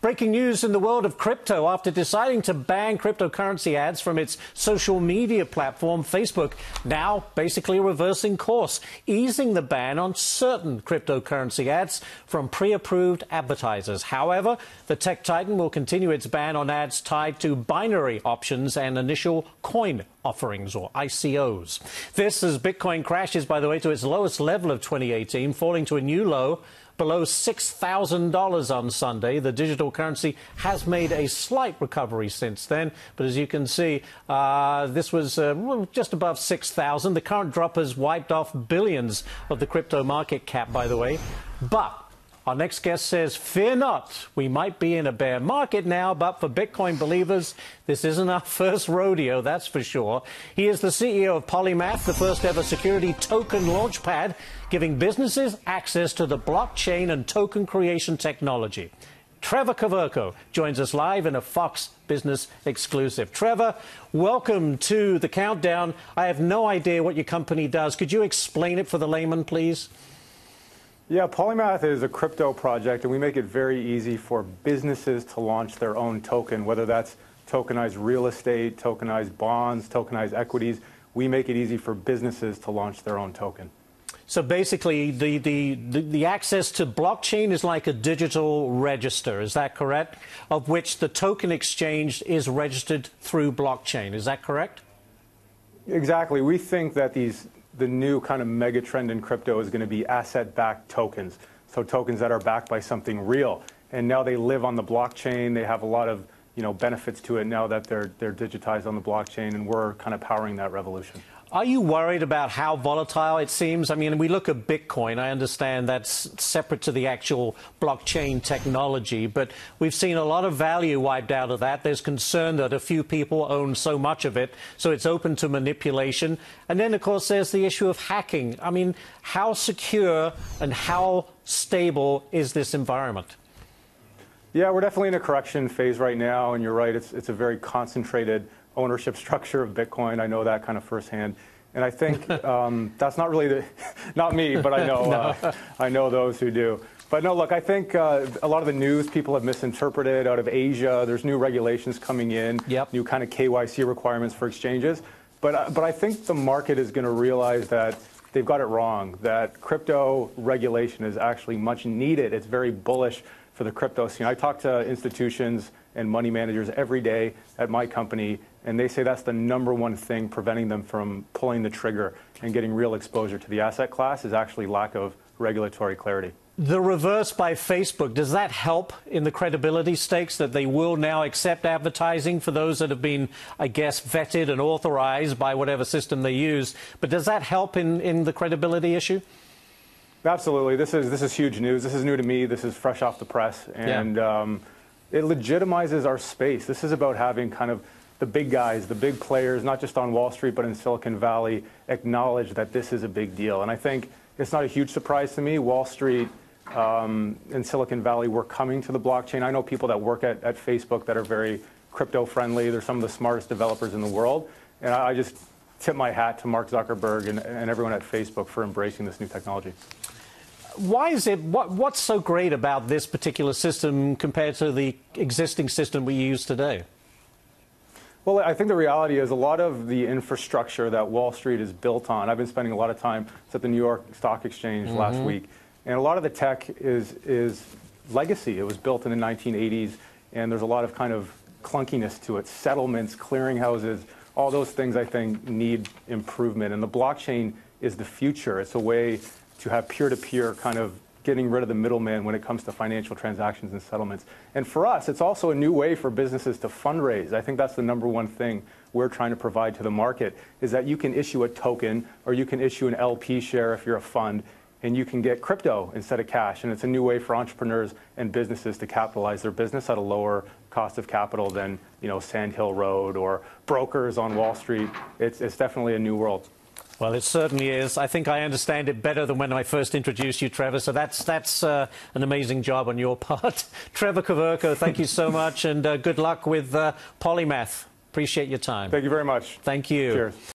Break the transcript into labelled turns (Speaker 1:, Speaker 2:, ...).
Speaker 1: Breaking news in the world of crypto. After deciding to ban cryptocurrency ads from its social media platform, Facebook now basically reversing course, easing the ban on certain cryptocurrency ads from pre-approved advertisers. However, the tech titan will continue its ban on ads tied to binary options and initial coin offerings, or ICOs. This as Bitcoin crashes, by the way, to its lowest level of 2018, falling to a new low below $6,000 on Sunday. The digital currency has made a slight recovery since then, but as you can see, this was just above 6,000. The current drop has wiped off billions of the crypto market cap, by the way. But our next guest says, fear not, we might be in a bear market now, but for Bitcoin believers, this isn't our first rodeo, that's for sure. He is the CEO of Polymath, the first ever security token launchpad, giving businesses access to the blockchain and token creation technology. Trevor Kaverko joins us live in a Fox Business exclusive. Trevor, welcome to the Countdown. I have no idea what your company does. Could you explain it for the layman, please?
Speaker 2: Yeah, Polymath is a crypto project, and we make it very easy for businesses to launch their own token, whether that's tokenized real estate, tokenized bonds, tokenized equities. We make it easy for businesses to launch their own token.
Speaker 1: So basically, the access to blockchain is like a digital register, is that correct? Of which the token exchange is registered through blockchain, is that correct?
Speaker 2: Exactly. We think that the new kind of mega trend in crypto is going to be asset-backed tokens. So tokens that are backed by something real. And now they live on the blockchain. They have a lot of benefits to it now that they're digitized on the blockchain, and we're kind of powering that revolution.
Speaker 1: Are you worried about how volatile it seems? I mean, we look at Bitcoin. I understand that's separate to the actual blockchain technology, but we've seen a lot of value wiped out of that. There's concern that a few people own so much of it, so it's open to manipulation. And then, of course, there's the issue of hacking. I mean, how secure and how stable is this environment?
Speaker 2: Yeah, we're definitely in a correction phase right now, and you're right, it's a very concentrated ownership structure of Bitcoin. I know that kind of firsthand. And I think that's not really not me, but I know,
Speaker 1: No.
Speaker 2: I know those who do. But no, look, I think a lot of the news people have misinterpreted out of Asia. There's new regulations coming in, new kind of KYC requirements for exchanges. But I think the market is going to realize that they've got it wrong, that crypto regulation is actually much needed. It's very bullish for the crypto scene. I talk to institutions and money managers every day at my company, and they say that's the #1 thing preventing them from pulling the trigger and getting real exposure to the asset class is actually lack of regulatory clarity.
Speaker 1: The reverse by Facebook, does that help in the credibility stakes that they will now accept advertising for those that have been, I guess, vetted and authorized by whatever system they use? But does that help in the credibility issue?
Speaker 2: Absolutely. This is huge news. This is new to me. This is fresh off the press. And it legitimizes our space. This is about having kind of the big guys, the big players, not just on Wall Street, but in Silicon Valley, acknowledge that this is a big deal. And I think it's not a huge surprise to me. Wall Street and Silicon Valley were coming to the blockchain. I know people that work at Facebook that are very crypto-friendly. They're some of the smartest developers in the world. And I just tip my hat to Mark Zuckerberg and everyone at Facebook for embracing this new technology.
Speaker 1: Why is it, what's so great about this particular system compared to the existing system we use today?
Speaker 2: Well, I think the reality is a lot of the infrastructure that Wall Street is built on. I've been spending a lot of time at the New York Stock Exchange last week, and a lot of the tech is legacy. It was built in the 1980s, and there's a lot of kind of clunkiness to it. Settlements, clearinghouses, all those things I think need improvement, and the blockchain is the future. It's a way to have peer-to-peer kind of getting rid of the middleman when it comes to financial transactions and settlements. And for us, it's also a new way for businesses to fundraise. I think that's the #1 thing we're trying to provide to the market, is that you can issue a token or you can issue an LP share if you're a fund, and you can get crypto instead of cash. And it's a new way for entrepreneurs and businesses to capitalize their business at a lower cost of capital than Sand Hill Road or brokers on Wall Street. It's definitely a new world.
Speaker 1: Well, it certainly is. I think I understand it better than when I first introduced you, Trevor, so that's an amazing job on your part. Trevor Kaverko, thank you so much, and good luck with Polymath. Appreciate your time.
Speaker 2: Thank you very much.
Speaker 1: Thank you.
Speaker 2: Cheers.